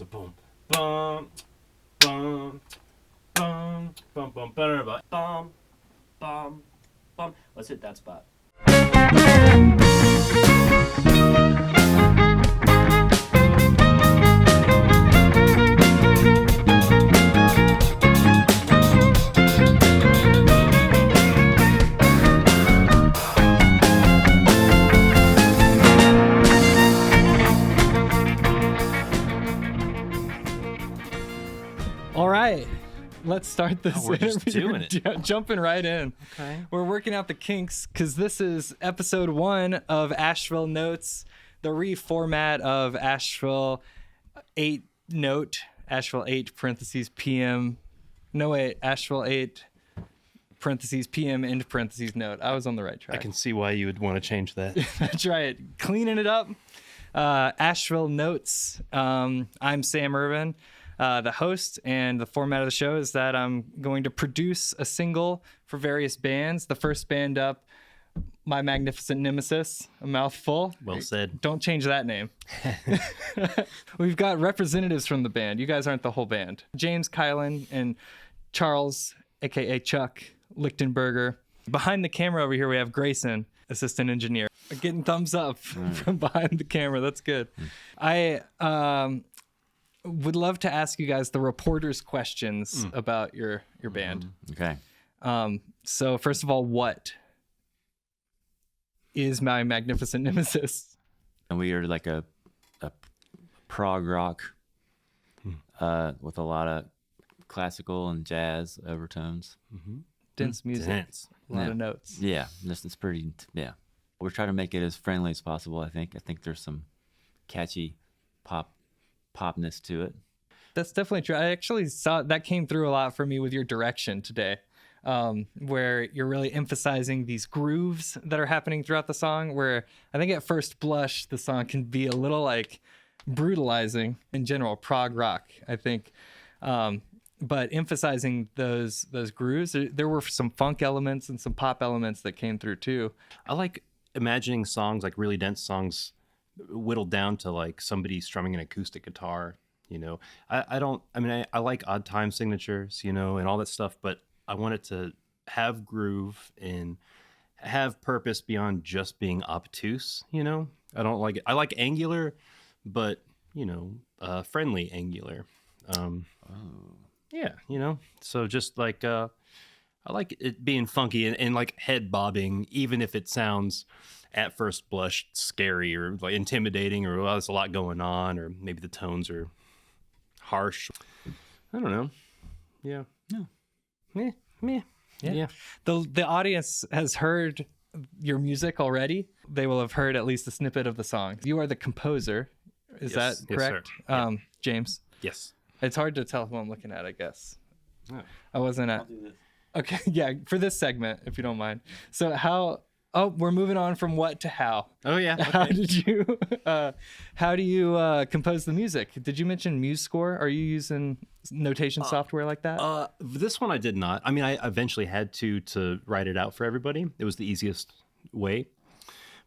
So boom, bum, bum, bum, bum, bum, bum, bum, bum, bum. Let's hit that spot. All right, let's start this. We're just doing it. Jumping right in. Okay. We're working out the kinks because this is episode 1 of Asheville Notes, the reformat of Asheville 8 note, Asheville 8 parentheses PM. No, wait, Asheville 8 parentheses PM into parentheses note. I was on the right track. I can see why you would want to change that. That's right. Cleaning it up. Asheville Notes. I'm Sam Irvin, the host, and the format of the show is that I'm going to produce a single for various bands. The first band up, My Magnificent Nemesis, a mouthful. Well said. Don't change that name. We've got representatives from the band. You guys aren't the whole band. James, Kylen, and Charles, aka Chuck Lichtenburger. Behind the camera over here, we have Grayson, assistant engineer. Getting thumbs up from behind the camera. That's good. I would love to ask you guys the reporter's questions about your band. Okay. So first of all, what is My Magnificent Nemesis? And we are like a prog rock with a lot of classical and jazz overtones. Dense music. Dense. A lot of notes. Yeah, this is pretty. Yeah, we're trying to make it as friendly as possible. I think there's some catchy popness to it. That's definitely true. I actually saw that came through a lot for me with your direction today, where you're really emphasizing these grooves that are happening throughout the song, where I think at first blush, the song can be a little like brutalizing in general, prog rock, I think. But emphasizing those grooves, there were some funk elements and some pop elements that came through too. I like imagining songs, like really dense songs, whittled down to like somebody strumming an acoustic guitar. You know, I like odd time signatures, you know, and all that stuff, but I want it to have groove and have purpose beyond just being obtuse, you know. I don't like it. I like angular, but you know, friendly angular. Yeah, you know, so just like I like it being funky and like head bobbing, even if it sounds at first blush scary or like intimidating, or well, there's a lot going on, or maybe the tones are harsh. I don't know. Yeah. Yeah. The audience has heard your music already. They will have heard at least a snippet of the song. You are the composer. Is that correct? Yes, sir. James? Yes. It's hard to tell who I'm looking at, I guess. Oh. I wasn't at... I'll do this. Okay, yeah, for this segment, if you don't mind. So we're moving on from what to how. Oh, yeah. Okay. How do you compose the music? Did you mention MuseScore? Are you using notation software like that? This one I did not. I mean, I eventually had to write it out for everybody. It was the easiest way.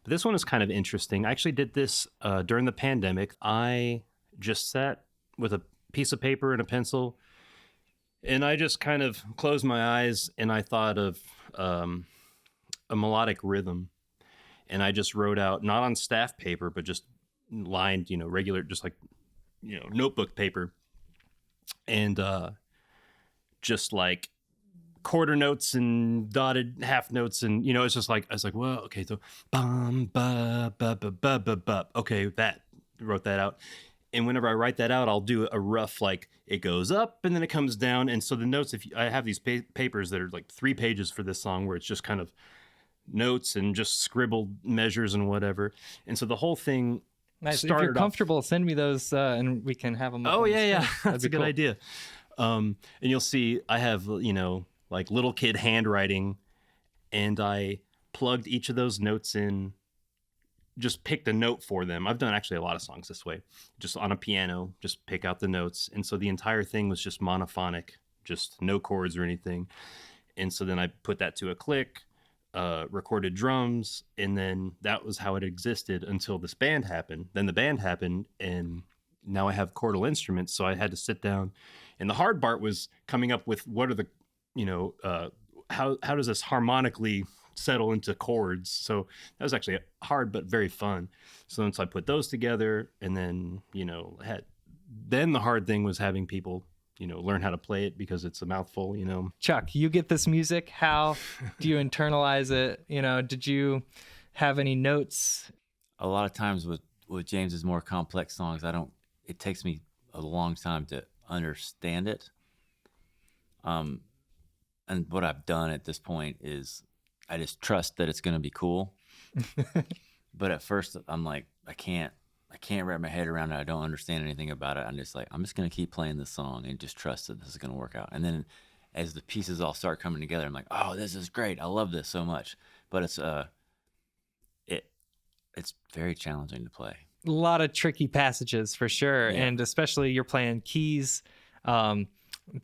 But this one is kind of interesting. I actually did this during the pandemic. I just sat with a piece of paper and a pencil, and I just kind of closed my eyes, and I thought of a melodic rhythm, and I just wrote out, not on staff paper, but just lined, you know, regular, just like, you know, notebook paper, and just like quarter notes and dotted half notes, and you know, it's just like, I was like, well, okay, so bum ba ba ba ba ba ba, okay, wrote that out. And whenever I write that out, I'll do a rough, like, it goes up and then it comes down. And so the notes, I have these papers that are like 3 pages for this song, where it's just kind of notes and just scribbled measures and whatever. And so the whole thing Nice. If you're comfortable, send me those and we can have them. Oh, yeah. That's a good cool. idea. And you'll see I have, you know, like little kid handwriting, and I plugged each of those notes in, just picked a note for them. I've done actually a lot of songs this way, just on a piano, just pick out the notes. And so the entire thing was just monophonic, just no chords or anything. And so then I put that to a click, recorded drums, and then that was how it existed until this band happened. Then the band happened, and now I have chordal instruments, so I had to sit down, and the hard part was coming up with what are the, how does this harmonically settle into chords. So that was actually hard but very fun. So once I put those together, and then then the hard thing was having people learn how to play it, because it's a mouthful. Chuck, you get this music. How do you internalize it? Did you have any notes? A lot of times with James's more complex songs, it takes me a long time to understand it. And what I've done at this point is I just trust that it's going to be cool. But at first I'm like, I can't wrap my head around it. I don't understand anything about it. I'm just going to keep playing this song and just trust that this is going to work out. And then as the pieces all start coming together, I'm like, oh, this is great. I love this so much. But it's very challenging to play. A lot of tricky passages for sure. Yeah. And especially you're playing keys, trying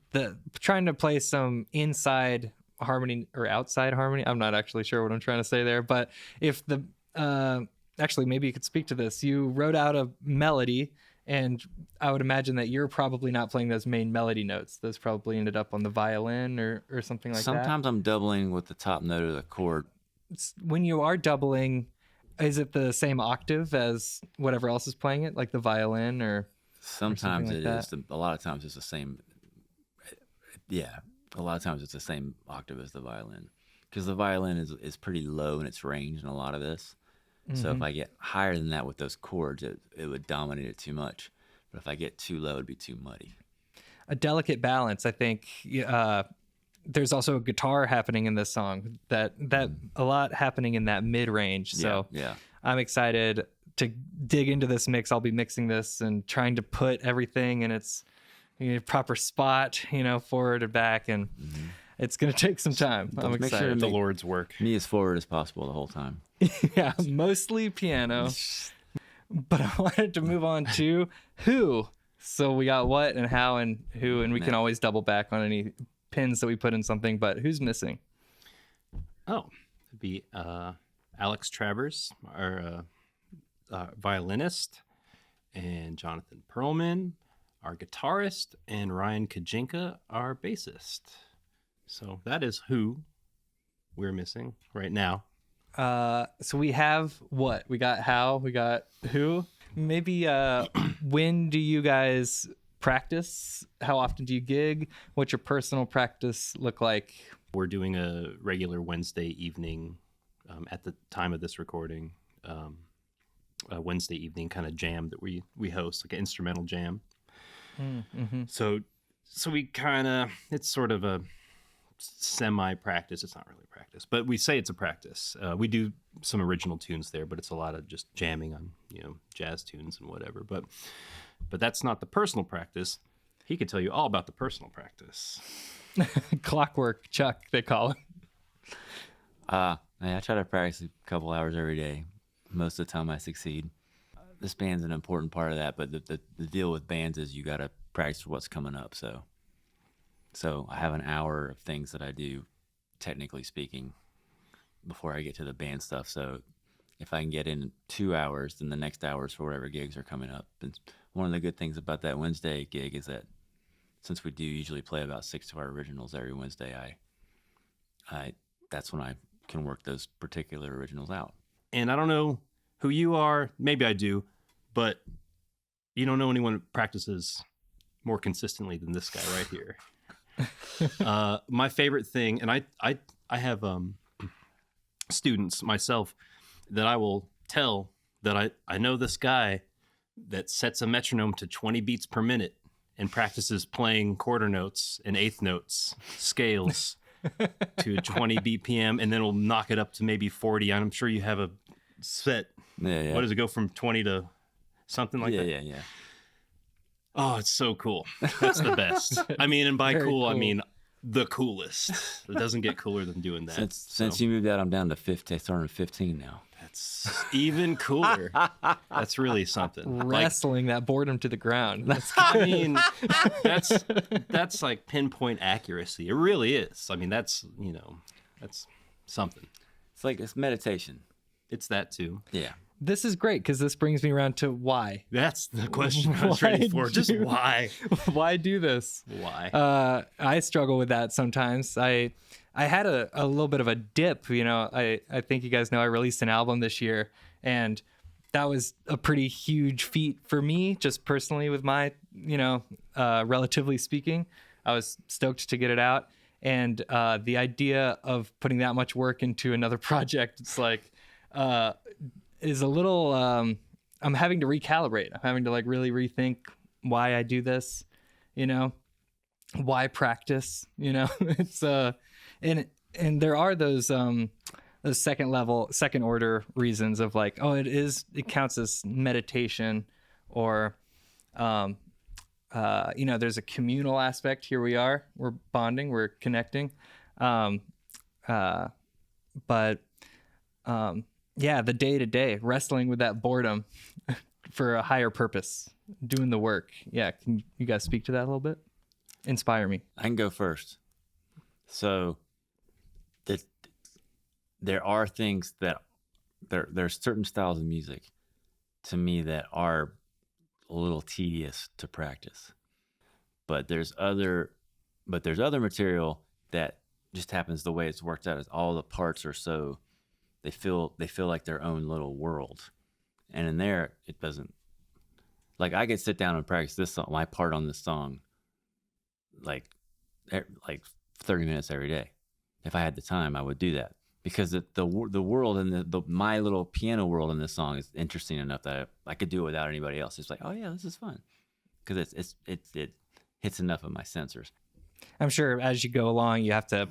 to play some inside harmony or outside harmony. I'm not actually sure what I'm trying to say there, but if actually, maybe you could speak to this. You wrote out a melody, and I would imagine that you're probably not playing those main melody notes. Those probably ended up on the violin or something like that. Sometimes I'm doubling with the top note of the chord. When you are doubling, is it the same octave as whatever else is playing it, like the violin or? Sometimes like it that? is. A lot of times it's the same. Yeah, a lot of times it's the same octave as the violin, because the violin is pretty low in its range in a lot of this. So if I get higher than that with those chords, it would dominate it too much. But if I get too low, it'd be too muddy. A delicate balance, I think. There's also a guitar happening in this song, that a lot happening in that mid range. So yeah. I'm excited to dig into this mix. I'll be mixing this and trying to put everything in its proper spot, forward and back, and it's going to take some time. I'm Make sure excited. to The Lord's work. Me as forward as possible the whole time. Yeah, mostly piano. But I wanted to move on to who. So we got what and how and who, and we can always double back on any pins that we put in something, but who's missing? Oh, it'd be Alex Travers, our violinist, and Jonathan Pearlman, our guitarist, and Ryan Kijanka, our bassist. So that is who we're missing right now. So we have what? We got how, we got who. Maybe when do you guys practice? How often do you gig? What's your personal practice look like? We're doing a regular Wednesday evening at the time of this recording, a Wednesday evening kind of jam that we host, like an instrumental jam. Mm-hmm. So we kind of, it's sort of a semi-practice. It's not really practice, but we say it's a practice. We do some original tunes there, but it's a lot of just jamming on jazz tunes and whatever. But that's not the personal practice. He could tell you all about the personal practice. Clockwork Chuck, they call it. I try to practice a couple hours every day. Most of the time I succeed. This band's an important part of that, but the deal with bands is you got to practice for what's coming up. So I have an hour of things that I do, technically speaking, before I get to the band stuff. So if I can get in 2 hours, then the next hours for whatever gigs are coming up. And one of the good things about that Wednesday gig is that since we do usually play about 6 of our originals every Wednesday, I that's when I can work those particular originals out. And I don't know who you are. Maybe I do, but you don't know anyone who practices more consistently than this guy right here. My favorite thing, and I have students myself that I will tell that I know this guy that sets a metronome to 20 beats per minute and practices playing quarter notes and eighth notes, scales to 20 BPM, and then we'll knock it up to maybe 40. I'm sure you have a set. Yeah. What does it go from 20 to something like that? Yeah. Oh, it's so cool. That's the best. I mean, and by Very cool, I cool. mean the coolest. It doesn't get cooler than doing that. Since you moved out, I'm down to 15. Starting at 15 now. That's even cooler. That's really something. Wrestling that boredom to the ground. That's I mean, that's like pinpoint accuracy. It really is. I mean, that's something. It's meditation. It's that too. Yeah. this is great because this brings me around to why. That's the question I was ready for. Just why? Why do this? Why? I struggle with that sometimes. I had a little bit of a dip, you know. I think you guys know I released an album this year, and that was a pretty huge feat for me, just personally with my, you know, relatively speaking. I was stoked to get it out. And the idea of putting that much work into another project, it's like, is a little, I'm having to recalibrate. I'm having to like really rethink why I do this, you know, why practice, you know. It's and there are those second order reasons of like, oh, it counts as meditation, or you know, there's a communal aspect. Here we are, we're bonding, we're connecting, but yeah, the day-to-day wrestling with that boredom for a higher purpose, doing the work. Yeah, can you guys speak to that a little bit? Inspire me. I can go first. So there are things that there's certain styles of music to me that are a little tedious to practice, but there's other material that just happens the way it's worked out, is all the parts are so they feel like their own little world, and in there it doesn't, like, I could sit down and practice this song, my part on this song, like 30 minutes every day. If I had the time, I would do that, because the world and the my little piano world in this song is interesting enough that I could do it without anybody else. It's like, oh yeah, this is fun, because it hits enough of my sensors. I'm sure as you go along, you have to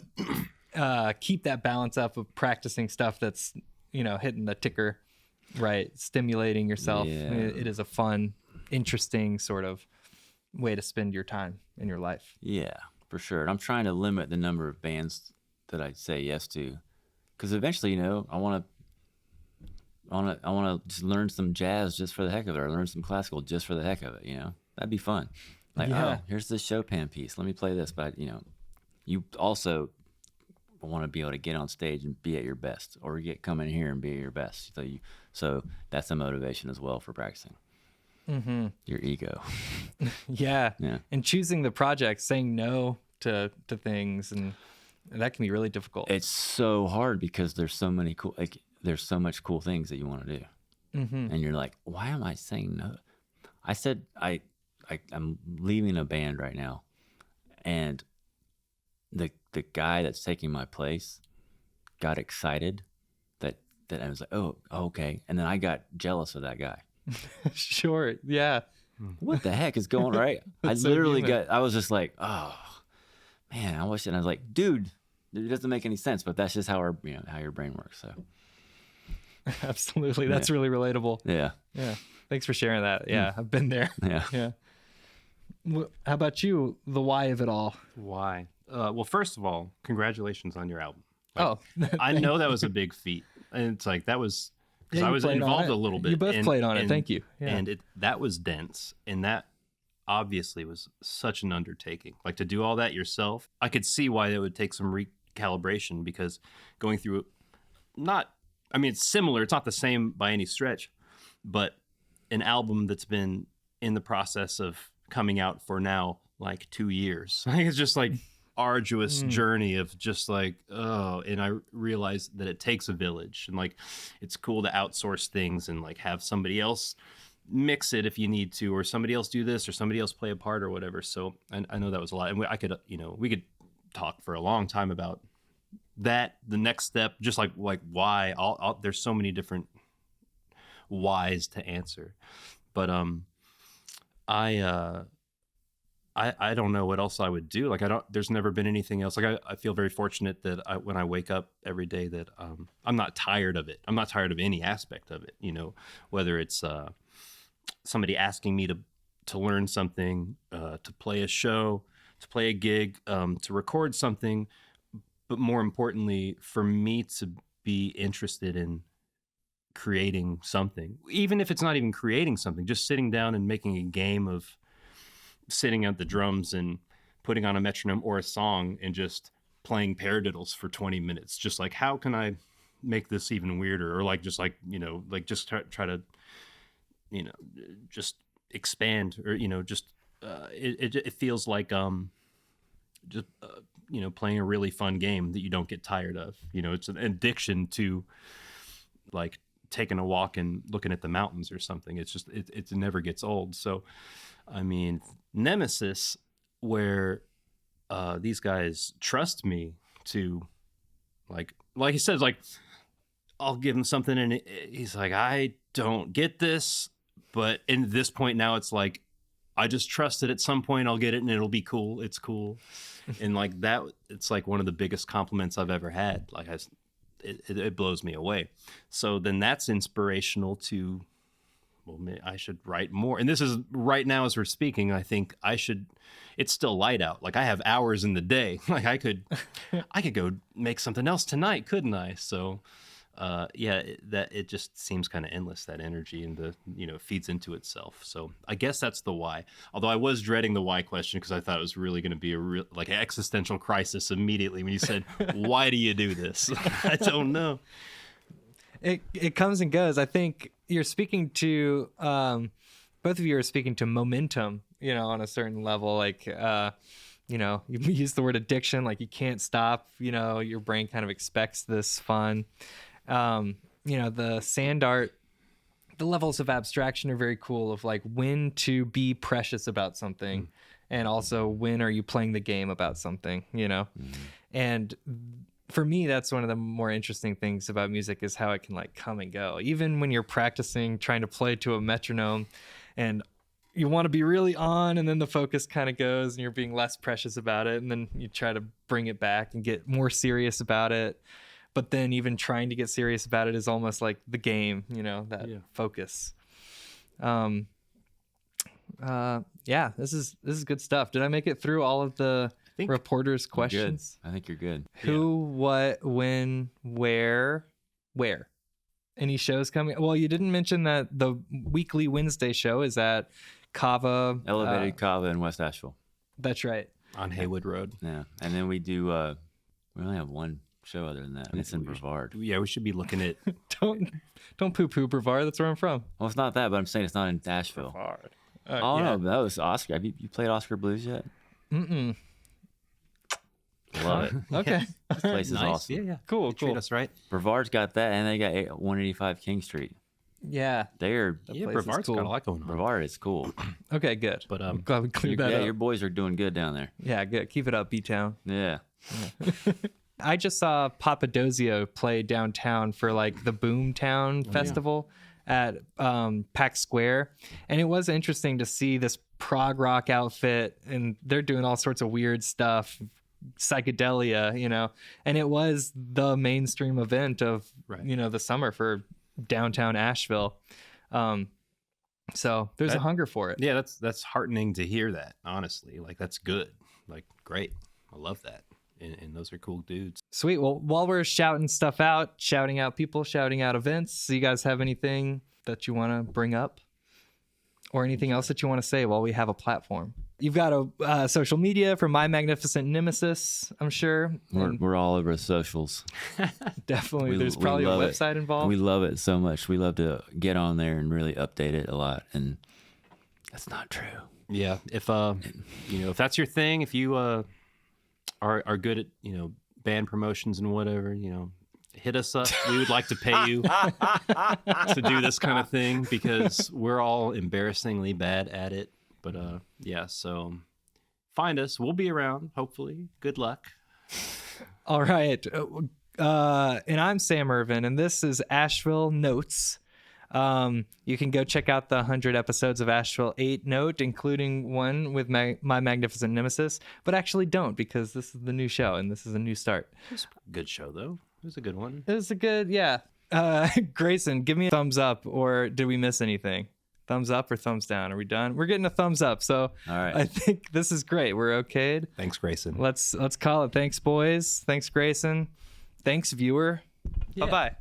keep that balance up of practicing stuff that's, you know, hitting the ticker right, stimulating yourself. Yeah. It is a fun, interesting sort of way to spend your time in your life. Yeah, for sure. And I'm trying to limit the number of bands that I say yes to, because eventually, you know, I want to just learn some jazz just for the heck of it, or learn some classical just for the heck of it. You know, that'd be fun. Like, Yeah. oh, here's this Chopin piece. Let me play this. But, you know, you also want to be able to get on stage and be at your best, or come in here and be at your best. So that's a motivation as well for practicing. Mm-hmm. Your ego. Yeah. Yeah. And choosing the project, saying no to things, and that can be really difficult. It's so hard because there's so much cool things that you want to do. Mm-hmm. And you're like, why am I saying no? I said, I'm leaving a band right now, and the guy that's taking my place got excited that I was like, oh, okay. And then I got jealous of that guy. Sure. Yeah. What the heck is going right? I was just like, oh man, I wish. And I was like, dude, it doesn't make any sense, but that's just how your brain works. So absolutely. That's really relatable. Yeah. Yeah. Thanks for sharing that. Yeah. I've been there. Yeah. Yeah. How about you? The why of it all? Why? Well, first of all, congratulations on your album. Oh, I know that was a big feat, and it's like that was because I was involved a little bit. You both played on it. Thank you. Yeah. And that was dense, and that obviously was such an undertaking. Like, to do all that yourself, I could see why it would take some recalibration, because going through it's similar. It's not the same by any stretch, but an album that's been in the process of coming out for now like 2 years. I think it's just like arduous journey of just like, and I realized that it takes a village, and like it's cool to outsource things and like have somebody else mix it if you need to, or somebody else do this, or somebody else play a part or whatever. So I know that was a lot, and we could talk for a long time about that, the next step, just like why. There's so many different whys to answer, but I don't know what else I would do. Like, there's never been anything else. Like, I feel very fortunate that when I wake up every day that I'm not tired of it. I'm not tired of any aspect of it, you know, whether it's somebody asking me to learn something, to play a show, to play a gig, to record something, but more importantly, for me to be interested in creating something, even if it's not even creating something, just sitting down and making a game of sitting at the drums and putting on a metronome or a song and just playing paradiddles for 20 minutes. Just like, how can I make this even weirder, or like just like like just try to just expand, or just it feels like just playing a really fun game that you don't get tired of. It's an addiction to like taking a walk and looking at the mountains or something. It's just it never gets old. So I mean, Nemesis, where these guys trust me to like he says, like I'll give him something and he's like, I don't get this, but in this point now it's like I just trust that at some point I'll get it and it'll be cool. It's cool. And like that, it's like one of the biggest compliments I've ever had. Like it blows me away. So then that's inspirational to, well, I should write more. And this is right now as we're speaking, I think I should, it's still light out. Like I have hours in the day. Like I could go make something else tonight, couldn't I? So that it just seems kind of endless, that energy, and the feeds into itself. So I guess that's the why. Although I was dreading the why question because I thought it was really going to be a real like an existential crisis immediately when you said, "Why do you do this?" I don't know. It comes and goes. I think you're speaking to both of you are speaking to momentum. On a certain level, like you use the word addiction, like you can't stop. Your brain kind of expects this fun. The sand art, the levels of abstraction are very cool, of like when to be precious about something and also when are you playing the game about something, and for me, that's one of the more interesting things about music, is how it can like come and go. Even when you're practicing, trying to play to a metronome and you want to be really on, and then the focus kind of goes and you're being less precious about it. And then you try to bring it back and get more serious about it. But then even trying to get serious about it is almost like the game, focus. This is good stuff. Did I make it through all of the reporters' questions? I think you're good. Who, what, when, where? Any shows coming? Well, you didn't mention that the weekly Wednesday show is at Kava. Elevated Kava in West Asheville. That's right. On Haywood Road. Yeah. And then we do, we only have one show other than that, and it's in Brevard. Yeah, we should be looking at... Don't poo-poo Brevard. That's where I'm from. Well, it's not that, but I'm saying it's not in Asheville. Brevard. No, that was Oscar. Have you played Oscar Blues yet? Mm-mm. Love it. Okay. This place is nice. awesome. Yeah. Cool. Treat us right. Brevard's got that, and they got 185 King Street. Yeah. Brevard's cool. got a lot going on. Brevard is cool. Okay, good. But I'm glad we cleared that up. Your boys are doing good down there. Yeah, good. Keep it up, B-Town. Yeah. I just saw Papadozio play downtown for like the Boomtown Festival at Pack Square, and it was interesting to see this prog rock outfit, and they're doing all sorts of weird stuff, psychedelia, and it was the mainstream event of the summer for downtown Asheville. So there's a hunger for it. Yeah, that's heartening to hear that, honestly. Like that's good. Like great. I love that. And those are cool dudes. Sweet. Well, while we're shouting stuff out, shouting out people, shouting out events, do you guys have anything that you want to bring up? Or anything else that you want to say while we have a platform? You've got a social media for My Magnificent Nemesis, I'm sure. We're all over the socials. Definitely. There's probably a website involved. We love it so much. We love to get on there and really update it a lot. And that's not true. Yeah. If that's your thing, if you are good at band promotions and whatever, hit us up. We would like to pay you to do this kind of thing because we're all embarrassingly bad at it. But so find us. We'll be around, hopefully. Good luck. All right. And I'm Sam Irvin, and this is Asheville Notes. You can go check out the 100 episodes of Asheville 8 Note, including one with My Magnificent Nemesis, but actually don't, because this is the new show and this is a new start. It was a good show, though. It was a good one. It was a good, yeah. Grayson, give me a thumbs up, or did we miss anything? Thumbs up or thumbs down? Are we done? We're getting a thumbs up, so all right. I think this is great. We're okayed. Thanks, Grayson. Let's call it. Thanks, boys. Thanks, Grayson. Thanks, viewer. Yeah. Bye-bye.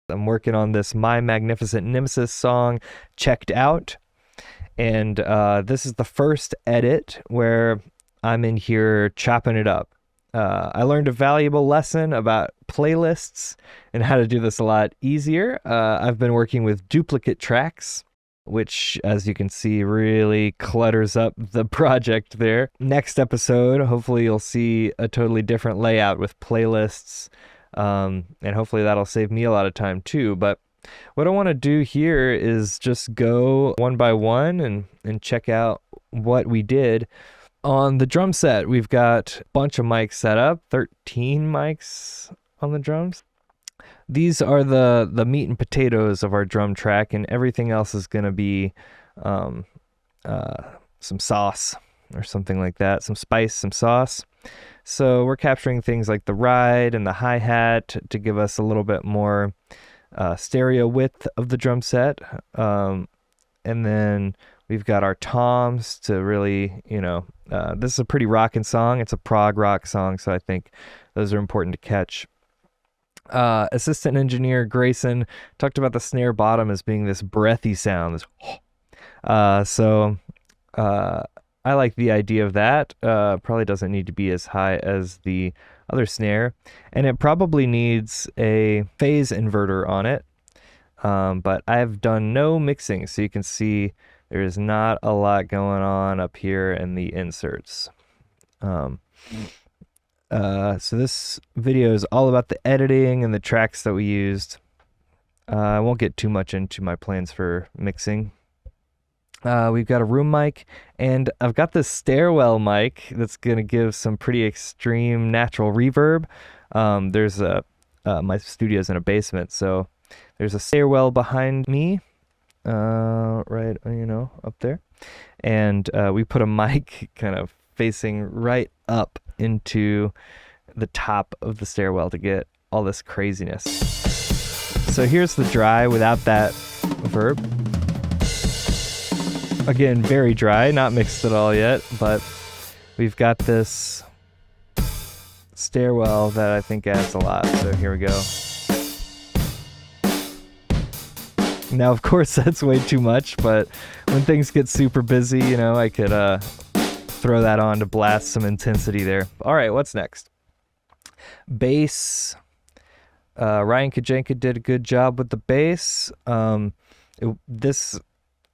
I'm working on this My Magnificent Nemesis song, Checked Out. And this is the first edit where I'm in here chopping it up. I learned a valuable lesson about playlists and how to do this a lot easier. I've been working with duplicate tracks, which, as you can see, really clutters up the project there. Next episode, hopefully you'll see a totally different layout with playlists, and hopefully that'll save me a lot of time too. But what I want to do here is just go one by one and check out what we did. On the drum set, we've got a bunch of mics set up, 13 mics on the drums. These are the meat and potatoes of our drum track, and everything else is going to be some sauce or something like that, some spice, some sauce. So we're capturing things like the ride and the hi-hat to give us a little bit more stereo width of the drum set. And then we've got our toms to really, this is a pretty rockin' song. It's a prog rock song, so I think those are important to catch. Assistant engineer Grayson talked about the snare bottom as being this breathy sound. So I like the idea of that. Probably doesn't need to be as high as the other snare, and it probably needs a phase inverter on it. But I've done no mixing, so you can see there is not a lot going on up here in the inserts. So this video is all about the editing and the tracks that we used. I won't get too much into my plans for mixing. We've got a room mic, and I've got this stairwell mic that's going to give some pretty extreme natural reverb. There's my studio's in a basement, so there's a stairwell behind me, right, up there. And we put a mic kind of facing right up into the top of the stairwell to get all this craziness. So here's the dry without that verb. Again, very dry, not mixed at all yet, but we've got this stairwell that I think adds a lot. So here we go. Now, of course, that's way too much, but when things get super busy, I could throw that on to blast some intensity there. All right, what's next? Bass. Ryan Kijanka did a good job with the bass. This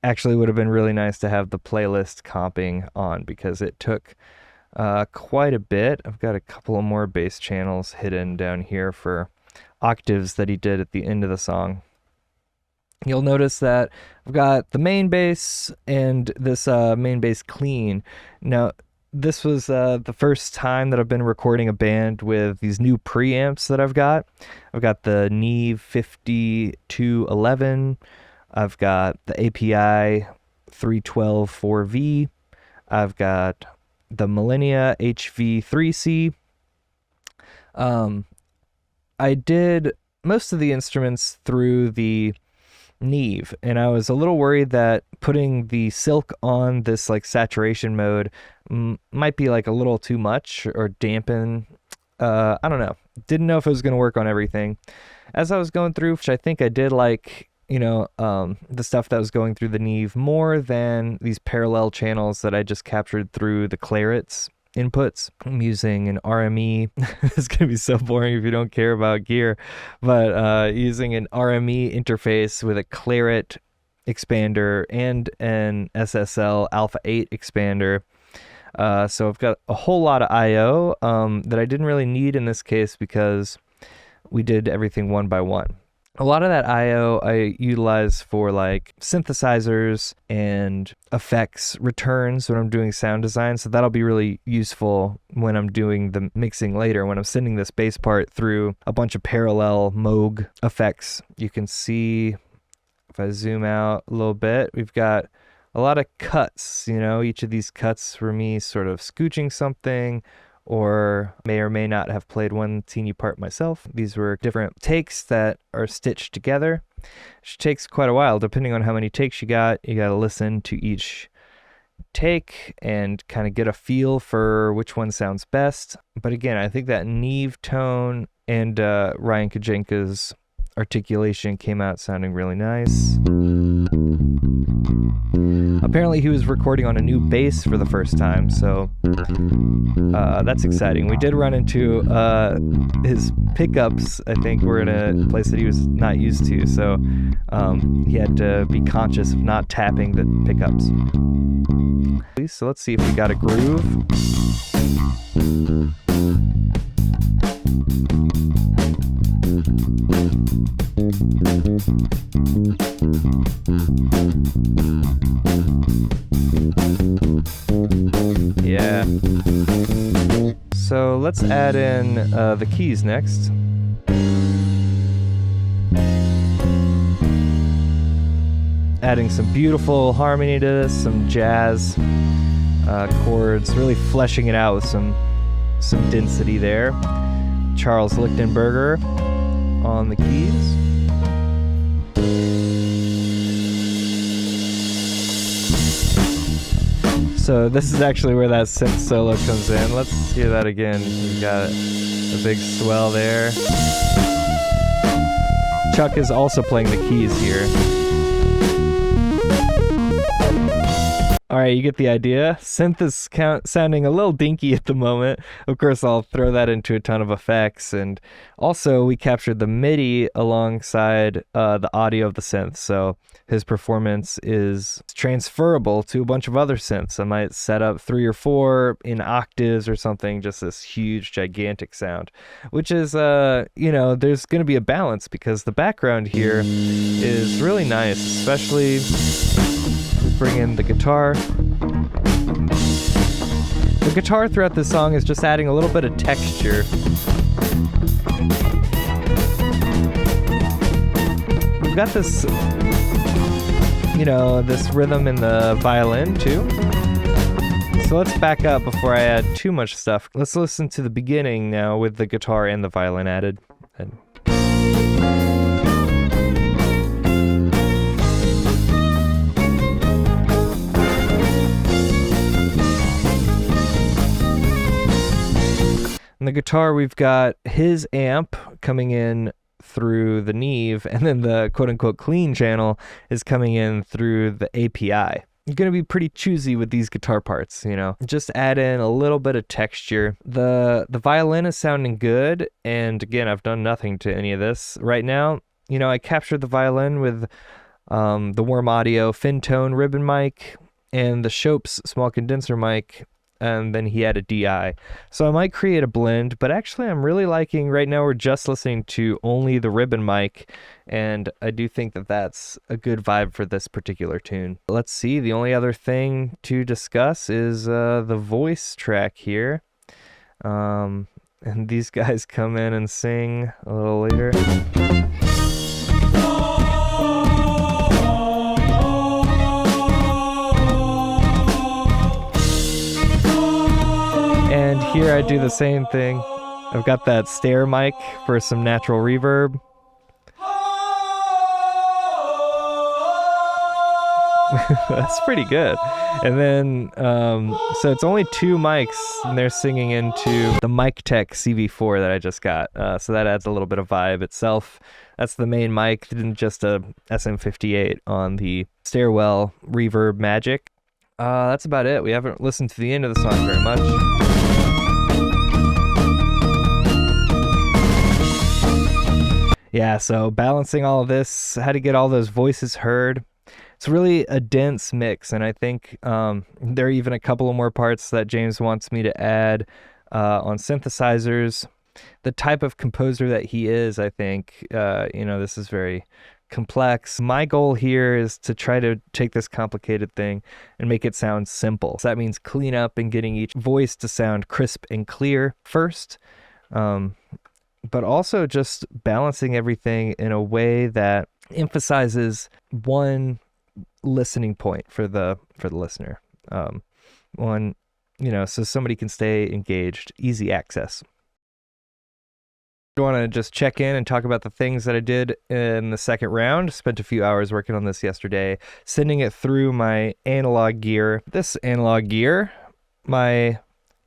actually would have been really nice to have the playlist comping on because it took quite a bit. I've got a couple of more bass channels hidden down here for octaves that he did at the end of the song. You'll notice that I've got the main bass and this main bass clean. Now, this was the first time that I've been recording a band with these new preamps that I've got. I've got the Neve 5211. I've got the API 312 4V. I've got the Millennia HV3C. I did most of the instruments through the Neve, and I was a little worried that putting the silk on this like saturation mode might be like a little too much or dampen. I don't know. Didn't know if it was going to work on everything. As I was going through, which I think I did like, the stuff that was going through the Neve more than these parallel channels that I just captured through the Claret's inputs. I'm using an RME. It's going to be so boring if you don't care about gear, but using an RME interface with a Claret expander and an SSL Alpha 8 expander. So I've got a whole lot of I.O. That I didn't really need in this case because we did everything one by one. A lot of that I.O. I utilize for like synthesizers and effects returns when I'm doing sound design. So that'll be really useful when I'm doing the mixing later. When I'm sending this bass part through a bunch of parallel moog effects, you can see, if I zoom out a little bit, we've got a lot of cuts. Each of these cuts were me sort of scooching something, or may or may not have played one teeny part myself. These were different takes that are stitched together, which takes quite a while. Depending on how many takes you got to listen to each take and kind of get a feel for which one sounds best. But again, I think that Neve tone and Ryan Kijanka's articulation came out sounding really nice. Apparently he was recording on a new bass for the first time, so that's exciting. We did run into his pickups, I think, were in a place that he was not used to, so he had to be conscious of not tapping the pickups. So let's see if we got a groove. Yeah. So let's add in the keys next. Adding some beautiful harmony to this, some jazz chords, really fleshing it out with some density there. Charles Lichtenberger on the keys. So this is actually where that synth solo comes in. Let's hear that again. We've got a big swell there. Chuck is also playing the keys here. All right, you get the idea. Synth is sounding a little dinky at the moment. Of course, I'll throw that into a ton of effects. And also, we captured the MIDI alongside the audio of the synth. So his performance is transferable to a bunch of other synths. I might set up 3 or 4 in octaves or something, just this huge, gigantic sound. Which is, there's going to be a balance because the background here is really nice, especially... Bring in the guitar. The guitar throughout this song is just adding a little bit of texture. We've got this, this rhythm in the violin too. So let's back up before I add too much stuff. Let's listen to the beginning now with the guitar and the violin added. On the guitar, we've got his amp coming in through the neve, and then the quote-unquote clean channel is coming in through the API. I'm going to be pretty choosy with these guitar parts, Just add in a little bit of texture. The violin is sounding good, and again, I've done nothing to any of this. Right now, I captured the violin with the Worm Audio Fintone ribbon mic and the Schoeps small condenser mic, and then he had a DI. So I might create a blend, but actually I'm really liking, right now we're just listening to only the ribbon mic, and I do think that that's a good vibe for this particular tune. Let's see, the only other thing to discuss is the voice track here. And these guys come in and sing a little later. And here I do the same thing. I've got that stair mic for some natural reverb. That's pretty good. And then, so it's only 2 mics, and they're singing into the miktek CV4 that I just got. So that adds a little bit of vibe itself. That's the main mic, and just a SM58 on the stairwell reverb magic. That's about it. We haven't listened to the end of the song very much. Yeah, so balancing all of this, how to get all those voices heard. It's really a dense mix, and I think there are even a couple of more parts that James wants me to add on synthesizers. The type of composer that he is, I think, this is very complex. My goal here is to try to take this complicated thing and make it sound simple. So that means clean up and getting each voice to sound crisp and clear first. But also just balancing everything in a way that emphasizes one listening point for the listener. So somebody can stay engaged, easy access. I want to just check in and talk about the things that I did in the second round. Spent a few hours working on this yesterday, sending it through my analog gear. This analog gear, my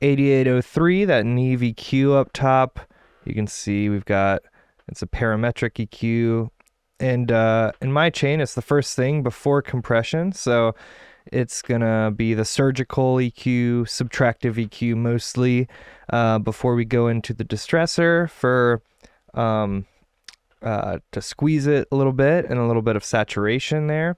8803, that neve EQ up top. You can see we've got It's a parametric EQ. And in my chain, it's the first thing before compression. So it's going to be the surgical EQ, subtractive EQ mostly, before we go into the distressor for to squeeze it a little bit and a little bit of saturation there.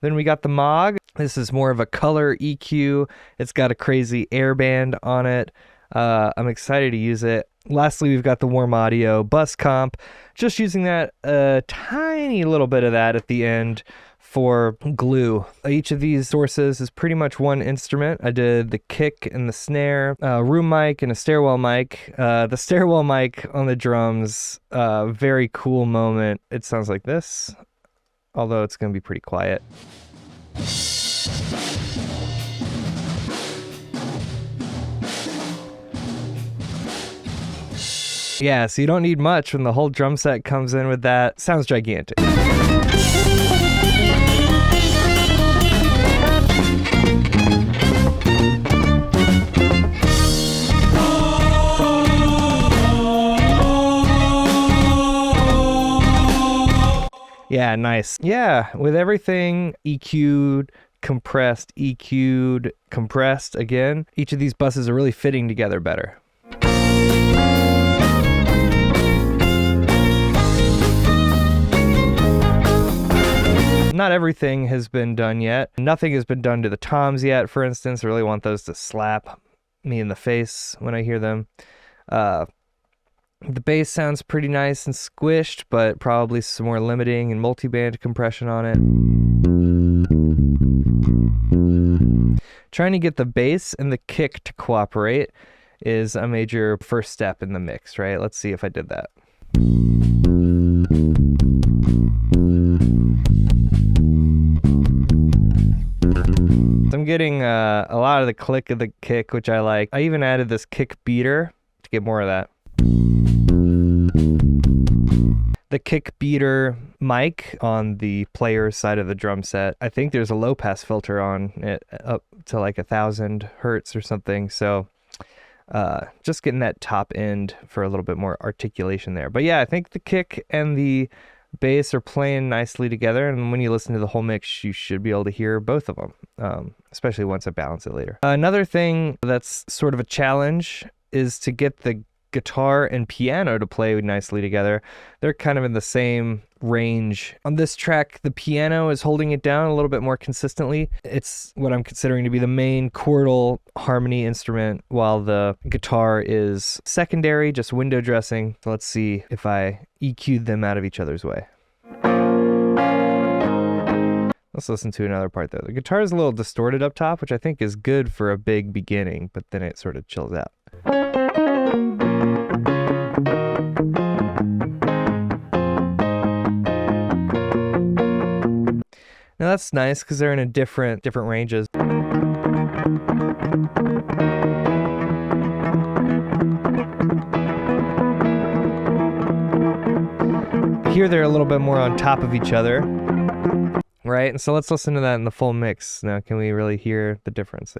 Then we got the maag. This is more of a color EQ. It's got a crazy airband on it. I'm excited to use it. Lastly, we've got the warm audio bus comp. Just using that, a tiny little bit of that at the end for glue. Each of these sources is pretty much one instrument. I did the kick and the snare, room mic and a stairwell mic. The stairwell mic on the drums, very cool moment. It sounds like this, although it's going to be pretty quiet. Yeah, so you don't need much when the whole drum set comes in with that. Sounds gigantic. Yeah, nice. Yeah, with everything EQ'd, compressed, EQ'd, compressed again, each of these buses are really fitting together better. Not everything has been done yet. Nothing has been done to the toms yet, for instance. I really want those to slap me in the face when I hear them. The bass sounds pretty nice and squished, but probably some more limiting and multiband compression on it. Trying to get the bass and the kick to cooperate is a major first step in the mix, right? Let's see if I did that. I'm getting a lot of the click of the kick, which I like. I even added this kick beater to get more of that. The kick beater mic on the player side of the drum set, I think there's a low pass filter on it up to like 1,000 hertz or something. So just getting that top end for a little bit more articulation there. But yeah, I think the kick and the bass are playing nicely together, and when you listen to the whole mix, you should be able to hear both of them, especially once I balance it later. Another thing that's sort of a challenge is to get the guitar and piano to play nicely together. They're kind of in the same range. On this track, the piano is holding it down a little bit more consistently. It's what I'm considering to be the main chordal harmony instrument, while the guitar is secondary, just window dressing. So let's see if I EQ'd them out of each other's way. Let's listen to another part though. The guitar is a little distorted up top, which I think is good for a big beginning, but then it sort of chills out. Now that's nice because they're in a different ranges. Here they're a little bit more on top of each other, right? And so let's listen to that in the full mix. Now, can we really hear the difference?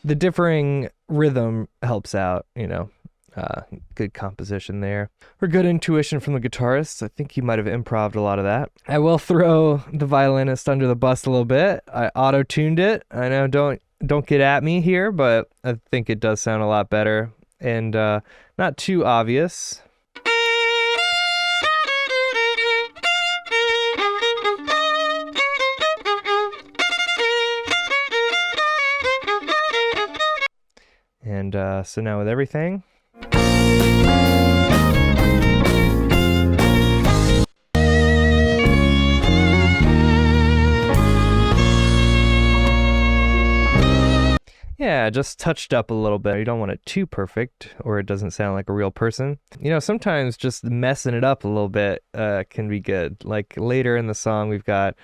The differing rhythm helps out, you know, good composition there. Or good intuition from the guitarist. I think he might have improv'd a lot of that. I will throw the violinist under the bus a little bit. I auto-tuned it. I know, don't get at me here, but I think it does sound a lot better and not too obvious. And so now with everything. Yeah, just touched up a little bit. You don't want it too perfect or it doesn't sound like a real person. You know, sometimes just messing it up a little bit can be good. Like later in the song, we've got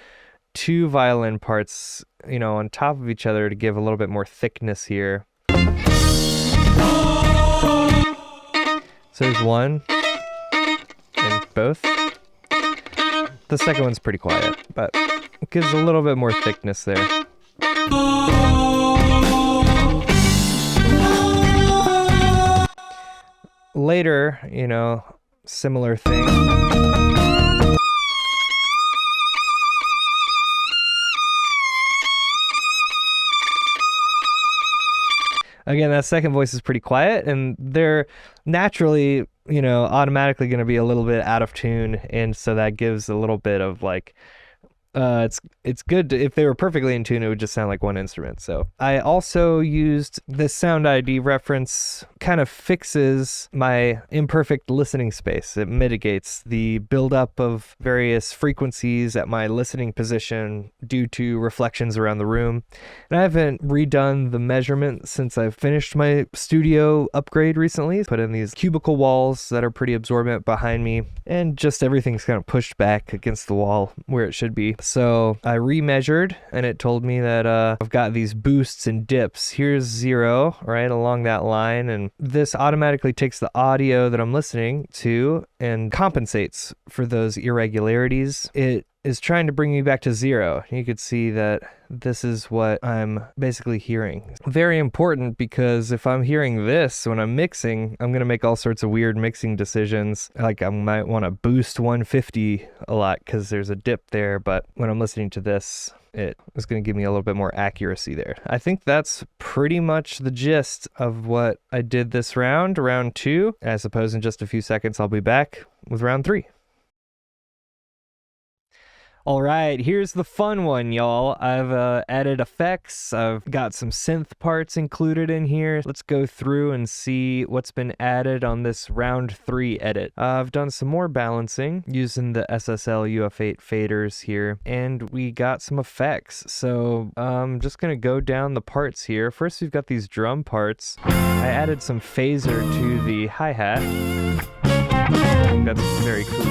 2 violin parts, you know, on top of each other to give a little bit more thickness here. So there's one and both. The second one's pretty quiet, but it gives a little bit more thickness there. Later, you know, similar thing. Again, that second voice is pretty quiet, and they're naturally, you know, automatically going to be a little bit out of tune, and so that gives a little bit of like, it's good to, if they were perfectly in tune, it would just sound like one instrument. So I also used this sound ID reference, kind of fixes my imperfect listening space. It mitigates the buildup of various frequencies at my listening position due to reflections around the room. And I haven't redone the measurement since I've finished my studio upgrade recently. Put in these cubicle walls that are pretty absorbent behind me, and just everything's kind of pushed back against the wall where it should be. So I remeasured, and it told me that I've got these boosts and dips. Here's 0, right along that line, and this automatically takes the audio that I'm listening to and compensates for those irregularities. It is trying to bring me back to 0. You could see that this is what I'm basically hearing. Very important, because if I'm hearing this when I'm mixing, I'm going to make all sorts of weird mixing decisions. Like I might want to boost 150 a lot because there's a dip there, but when I'm listening to this, it is going to give me a little bit more accuracy there. I think that's pretty much the gist of what I did this round 2. I suppose in just a few seconds I'll be back with round 3. All right, here's the fun one, y'all. I've added effects. I've got some synth parts included in here. Let's go through and see what's been added on this round 3 edit. I've done some more balancing using the SSL UF8 faders here, and we got some effects. So I'm just gonna go down the parts here. First, we've got these drum parts. I added some phaser to the hi-hat. I think that's very cool.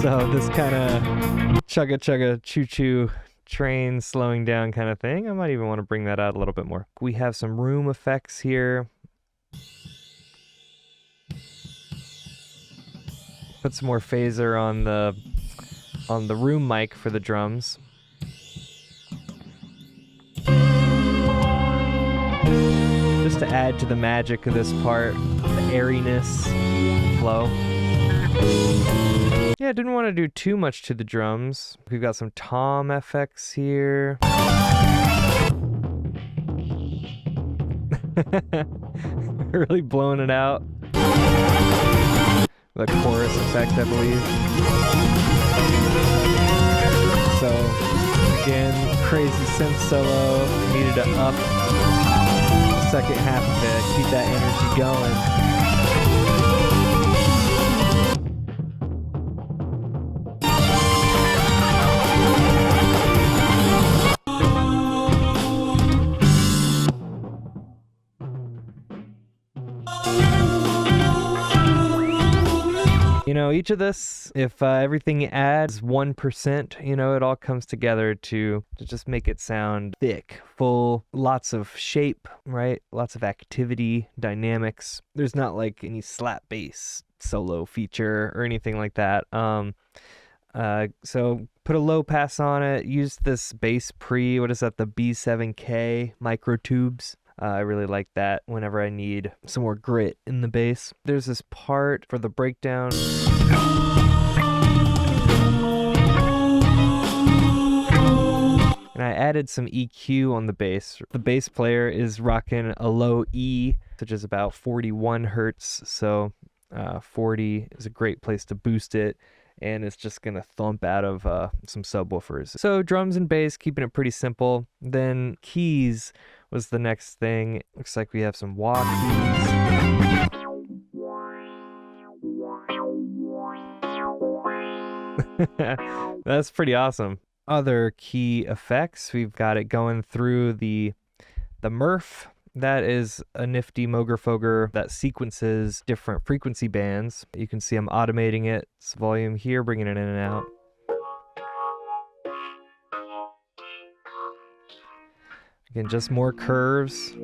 So this kind of chugga choo-choo train slowing down kind of thing. I might even want to bring that out a little bit more. We have some room effects here. Put some more phaser on the room mic for the drums. Just to add to the magic of this part, the airiness, flow. Yeah, didn't want to do too much to the drums. We've got some tom FX here. Really blowing it out. The chorus effect, I believe. So, again, crazy synth solo. Needed to up the second half of it, keep that energy going. You know, each of this, if everything adds 1%, you know, it all comes together to just make it sound thick, full, lots of shape, right? Lots of activity, dynamics. There's not like any slap bass solo feature or anything like that. So put a low pass on it, use this bass pre, what is that, the B7K micro tubes. I really like that whenever I need some more grit in the bass. There's this part for the breakdown. And I added some EQ on the bass. The bass player is rocking a low E, which is about 41 hertz. So 40 is a great place to boost it. And it's just going to thump out of some subwoofers. So drums and bass, keeping it pretty simple. Then keys was the next thing. Looks like we have some wah keys. That's pretty awesome. Other key effects, we've got it going through the Murph That is a nifty Moogerfooger that sequences different frequency bands. You can see I'm automating its volume here, bringing it in and out. Again, just more curves.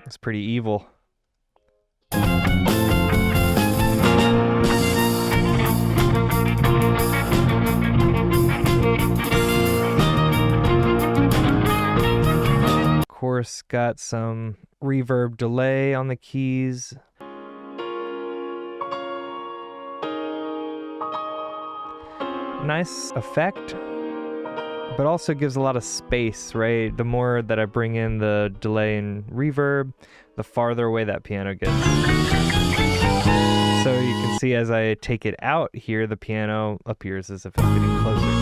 It's pretty evil. Of course, got some reverb delay on the keys. Nice effect, but also gives a lot of space, right? The more that I bring in the delay and reverb, the farther away that piano gets. So you can see as I take it out here, the piano appears as if it's getting closer to us.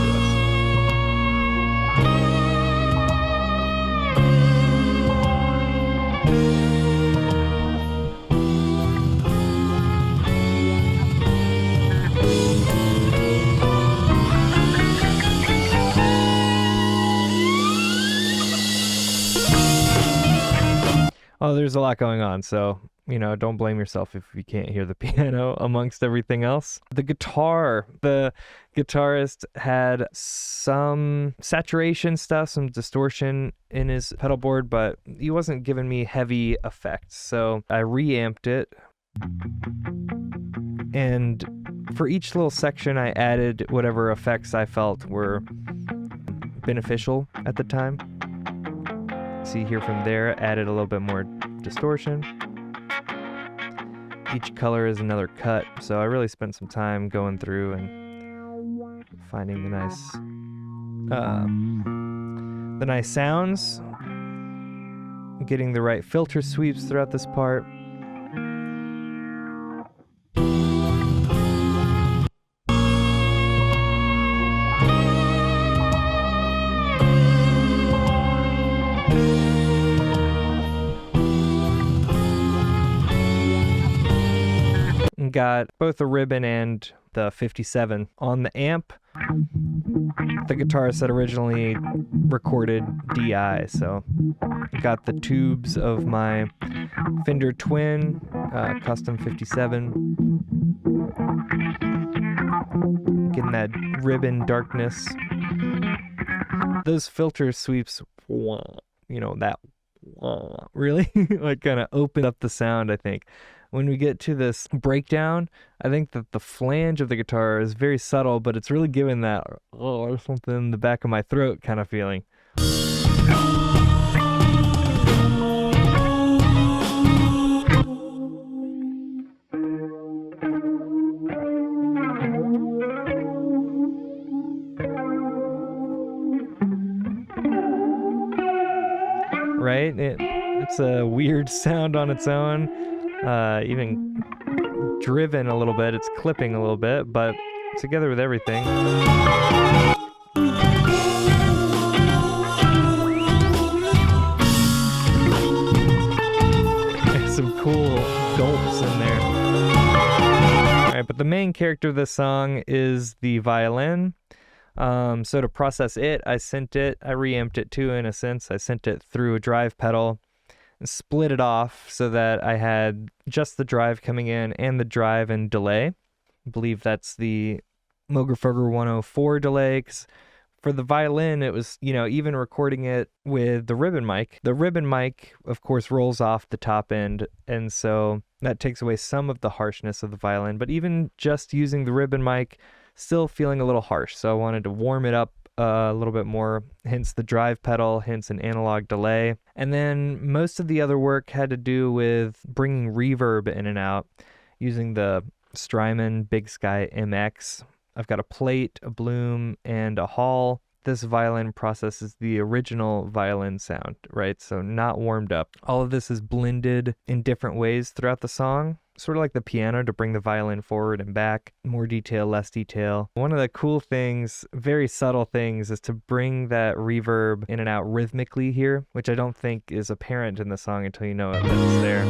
Oh, there's a lot going on, so, you know, don't blame yourself if you can't hear the piano amongst everything else. The guitarist had some saturation stuff, some distortion in his pedal board, but he wasn't giving me heavy effects, so I reamped it. And for each little section, I added whatever effects I felt were beneficial at the time. See here from there, added a little bit more distortion. Each color is another cut, so I really spent some time going through and finding the nice sounds, getting the right filter sweeps throughout this part. Got both the ribbon and the 57 on the amp. The guitarist had originally recorded DI, so got the tubes of my Fender Twin custom 57, getting that ribbon darkness. Those filter sweeps, you know, that really like kind of open up the sound, I think. When we get to this breakdown, I think that the flange of the guitar is very subtle, but it's really giving that, or something in the back of my throat kind of feeling. Right? It's a weird sound on its own. Even driven a little bit, it's clipping a little bit, but together with everything. There's some cool gulps in there. Alright, but the main character of this song is the violin. So to process it, I reamped it too in a sense. I sent it through a drive pedal. Split it off so that I had just the drive coming in and the drive and delay. I believe that's the Moogerfooger 104 delay. 'Cause for the violin, it was, you know, even recording it with the ribbon mic. The ribbon mic, of course, rolls off the top end, and so that takes away some of the harshness of the violin. But even just using the ribbon mic, still feeling a little harsh. So I wanted to warm it up a little bit more, hence the drive pedal, hence an analog delay. And then most of the other work had to do with bringing reverb in and out using the Strymon Big Sky MX. I've got a plate, a bloom, and a hall. This violin processes the original violin sound, right? So not warmed up. All of this is blended in different ways throughout the song. Sort of like the piano to bring the violin forward and back. More detail, less detail. One of the cool things, very subtle things, is to bring that reverb in and out rhythmically here, which I don't think is apparent in the song until you know that it's there.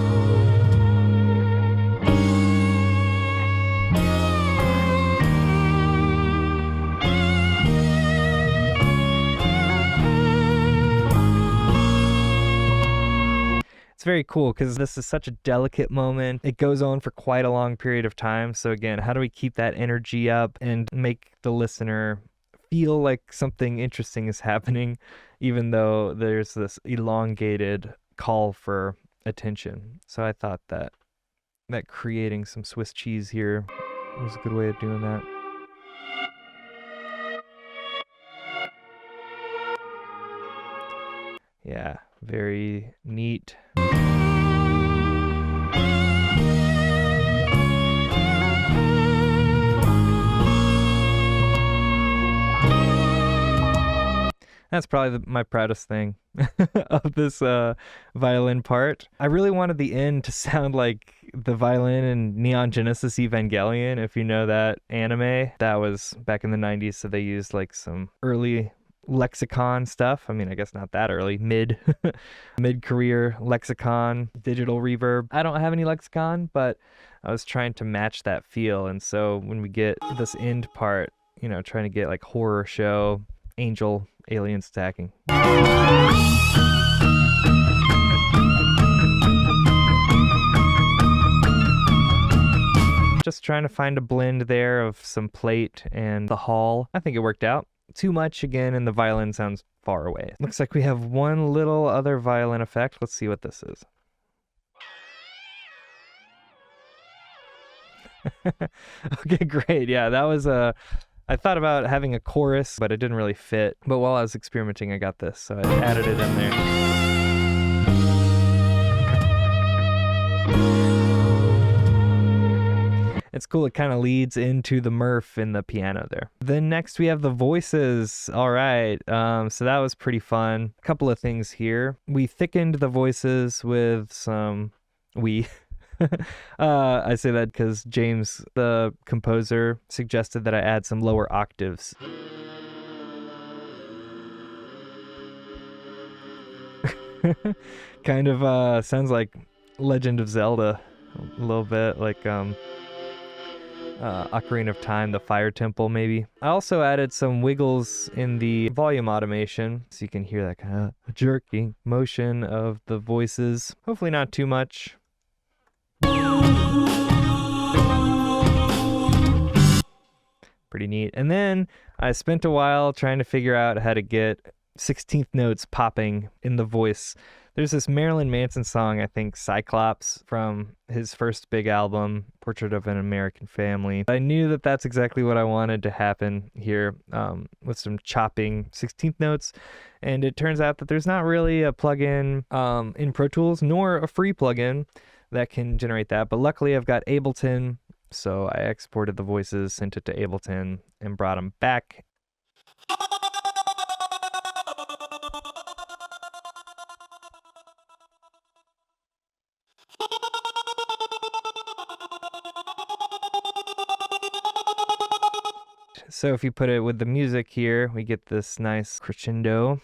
very cool because this is such a delicate moment. It goes on for quite a long period of time. So again, how do we keep that energy up and make the listener feel like something interesting is happening, even though there's this elongated call for attention? So I thought that creating some Swiss cheese here was a good way of doing that. Yeah, very neat. That's probably my proudest thing of this violin part. I really wanted the end to sound like the violin in Neon Genesis Evangelion, if you know that anime. That was back in the 90s, so they used like some early lexicon stuff. I mean, I guess not that early, mid-career lexicon, digital reverb. I don't have any lexicon, but I was trying to match that feel. And so when we get this end part, you know, trying to get like horror show, angel, aliens attacking. Just trying to find a blend there of some plate and the hall. I think it worked out. Too much again, and the violin sounds far away. Looks like we have one little other violin effect. Let's see what this is. Okay, great. Yeah, that was I thought about having a chorus, but it didn't really fit. But while I was experimenting, I got this, so I added it in there. It's cool. It kind of leads into the Murph in the piano there. Then next we have the voices. All right. So that was pretty fun. A couple of things here. We thickened the voices with some... I say that because James, the composer, suggested that I add some lower octaves. Kind of sounds like Legend of Zelda a little bit, like Ocarina of Time, the Fire Temple maybe. I also added some wiggles in the volume automation so you can hear that kind of jerking motion of the voices. Hopefully not too much. Pretty neat. And then I spent a while trying to figure out how to get 16th notes popping in the voice. There's this Marilyn Manson song, I think, Cyclops, from his first big album, Portrait of an American Family. I knew that that's exactly what I wanted to happen here, with some chopping 16th notes. And it turns out that there's not really a plugin in Pro Tools, nor a free plugin that can generate that. But luckily I've got Ableton, so I exported the voices, sent it to Ableton, and brought them back. So if you put it with the music here, we get this nice crescendo.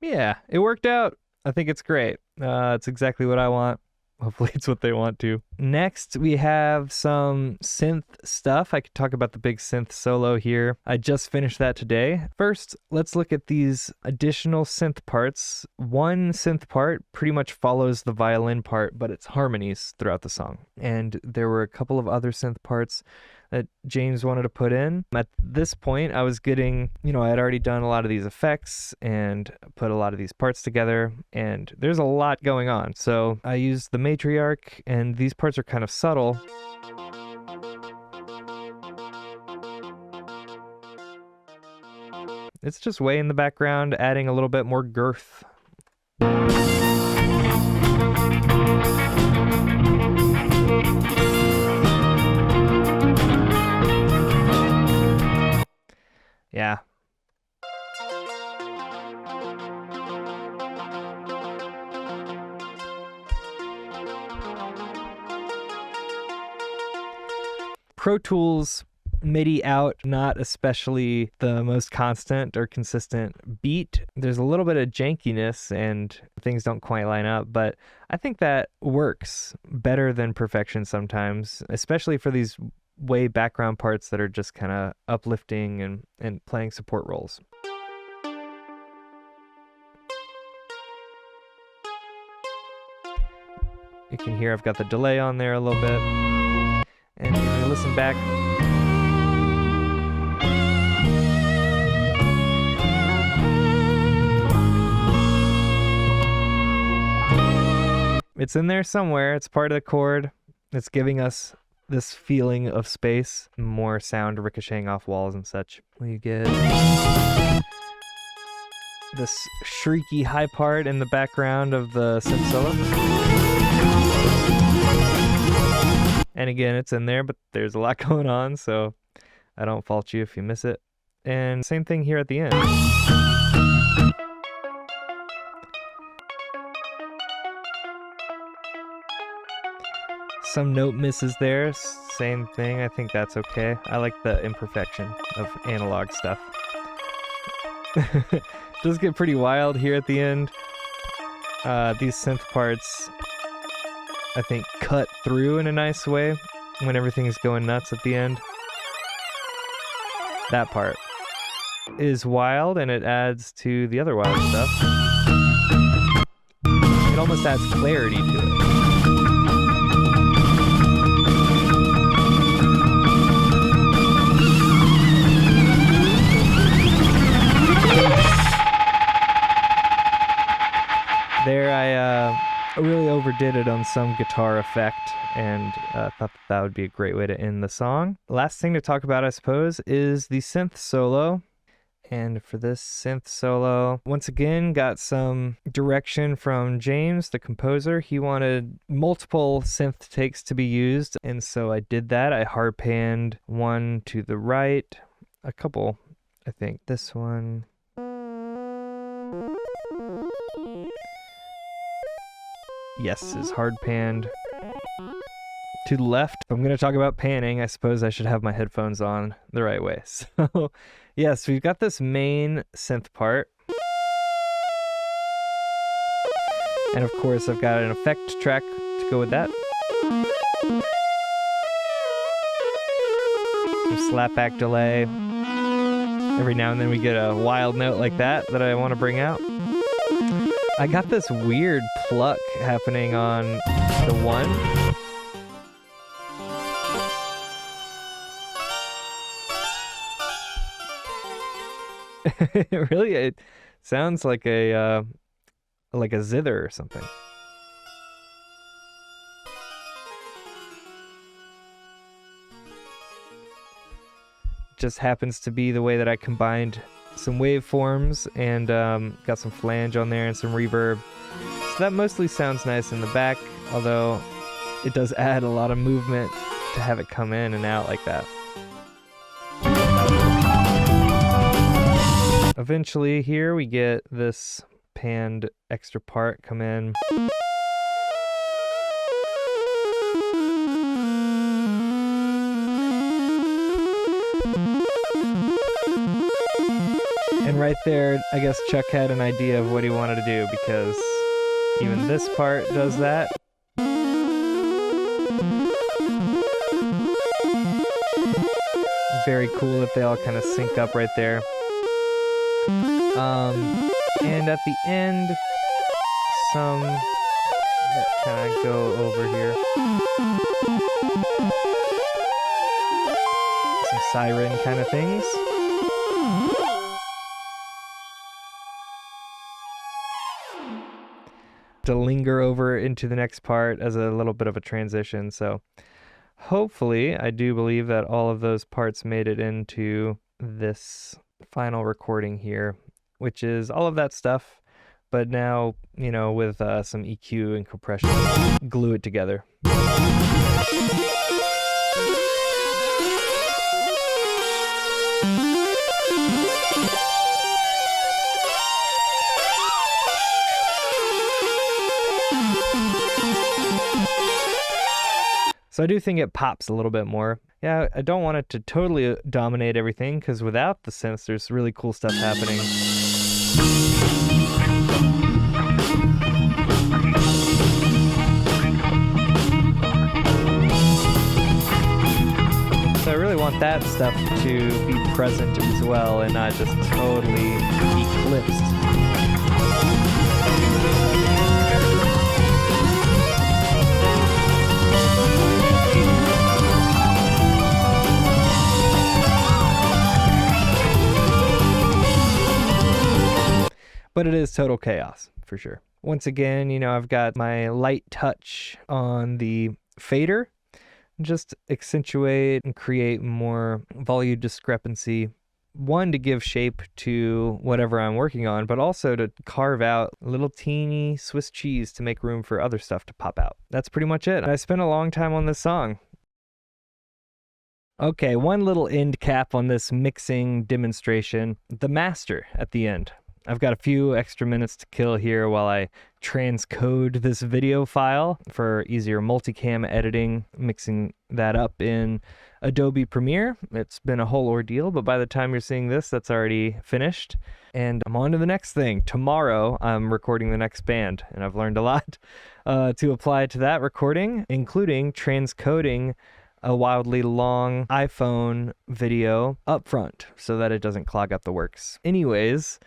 Yeah, it worked out. I think it's great. It's exactly what I want. Hopefully it's what they want to. Next, we have some synth stuff. I could talk about the big synth solo here. I just finished that today. First, let's look at these additional synth parts. One synth part pretty much follows the violin part, but it's harmonies throughout the song. And there were a couple of other synth parts that James wanted to put in. At this point, I was getting, I had already done a lot of these effects and put a lot of these parts together, and there's a lot going on. So I used the matriarch, and these parts are kind of subtle. It's just way in the background, adding a little bit more girth. Yeah. Pro Tools MIDI out, not especially the most constant or consistent beat. There's a little bit of jankiness and things don't quite line up, but I think that works better than perfection sometimes, especially for these way background parts that are just kind of uplifting and playing support roles. You can hear I've got the delay on there a little bit. And if you listen back, it's in there somewhere. It's part of the chord. It's giving us this feeling of space, more sound ricocheting off walls and such. We get this shrieky high part in the background of the synth solo. And again, it's in there, but there's a lot going on, so I don't fault you if you miss it. And same thing here at the end. Some note misses there, same thing. I think that's okay. I like the imperfection of analog stuff. Does get pretty wild here at the end. These synth parts, I think, cut through in a nice way when everything's going nuts at the end. That part is wild, and it adds to the other wild stuff. It almost adds clarity to it. There, I really overdid it on some guitar effect, and thought that would be a great way to end the song. Last thing to talk about, I suppose, is the synth solo. And for this synth solo, once again, got some direction from James, the composer. He wanted multiple synth takes to be used, and so I did that. I hard panned one to the right, a couple, I think. This one. Yes, is hard panned to the left. If I'm going to talk about panning, I suppose I should have my headphones on the right way. So, yes, we've got this main synth part. And of course, I've got an effect track to go with that. Some slapback delay. Every now and then we get a wild note like that I want to bring out. I got this weird pluck happening on the one. Really, it sounds like a zither or something. Just happens to be the way that I combined some waveforms and got some flange on there and some reverb. So that mostly sounds nice in the back, although it does add a lot of movement to have it come in and out like that. Eventually here we get this panned extra part come in. And right there, I guess Chuck had an idea of what he wanted to do, because even this part does that. Very cool that they all kind of sync up right there. And at the end, some that kind of go over here. Some siren kind of things. To linger over into the next part as a little bit of a transition. So hopefully, I do believe that all of those parts made it into this final recording here, which is all of that stuff, but now, you know, with some EQ and compression, glue it together. So I do think it pops a little bit more. Yeah, I don't want it to totally dominate everything, because without the synths, there's really cool stuff happening. So I really want that stuff to be present as well and not just totally eclipsed. But it is total chaos, for sure. Once again, you know, I've got my light touch on the fader, just accentuate and create more volume discrepancy. One, to give shape to whatever I'm working on, but also to carve out a little teeny Swiss cheese to make room for other stuff to pop out. That's pretty much it. I spent a long time on this song. Okay, one little end cap on this mixing demonstration, the master at the end. I've got a few extra minutes to kill here while I transcode this video file for easier multicam editing, mixing that up in Adobe Premiere. It's been a whole ordeal, but by the time you're seeing this, that's already finished. And I'm on to the next thing. Tomorrow, I'm recording the next band, and I've learned a lot to apply to that recording, including transcoding a wildly long iPhone video up front so that it doesn't clog up the works. Anyways,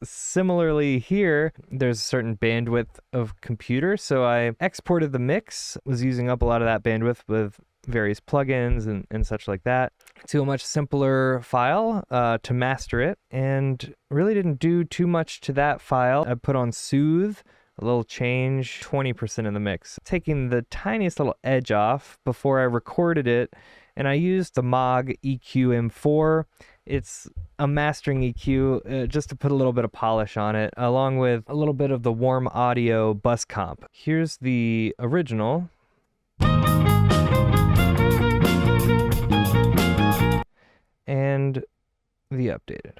similarly here, there's a certain bandwidth of computer, so I exported the mix, was using up a lot of that bandwidth with various plugins and such like that, to a much simpler file to master it, and really didn't do too much to that file. I put on Soothe, a little change, 20% in the mix, taking the tiniest little edge off before I recorded it, and I used the Maag EQ M4. It's a mastering EQ just to put a little bit of polish on it, along with a little bit of the warm audio bus comp. Here's the original. And the updated.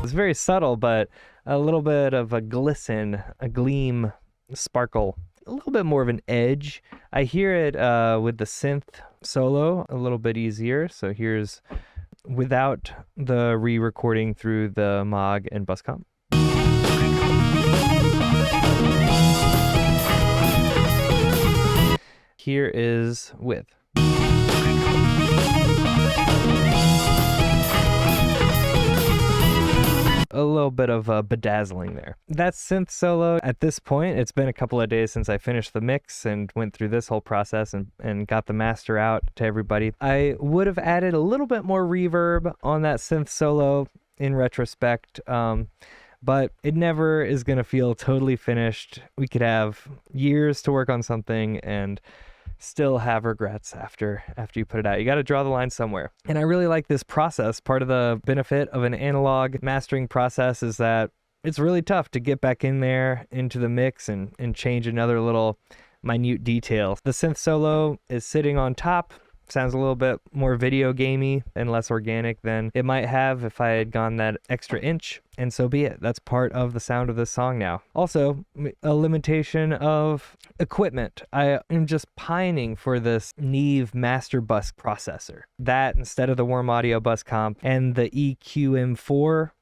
It's very subtle, but a little bit of a glisten, a gleam, sparkle, a little bit more of an edge. I hear it with the synth solo a little bit easier. So here's without the re-recording through the Maag and bus comp. Here is with. A little bit of bedazzling there. That's synth solo. At this point, it's been a couple of days since I finished the mix and went through this whole process and got the master out to everybody. I would have added a little bit more reverb on that synth solo in retrospect, but it never is going to feel totally finished. We could have years to work on something and still have regrets after you put it out. You got to draw the line somewhere. And I really like this process. Part of the benefit of an analog mastering process is that it's really tough to get back in there into the mix and change another little minute detail. The synth solo is sitting on top. Sounds a little bit more video gamey and less organic than it might have if I had gone that extra inch, and so be it. That's part of the sound of this song now. Also, a limitation of equipment. I am just pining for this Neve master bus processor. That instead of the warm audio bus comp and the EQ-M4,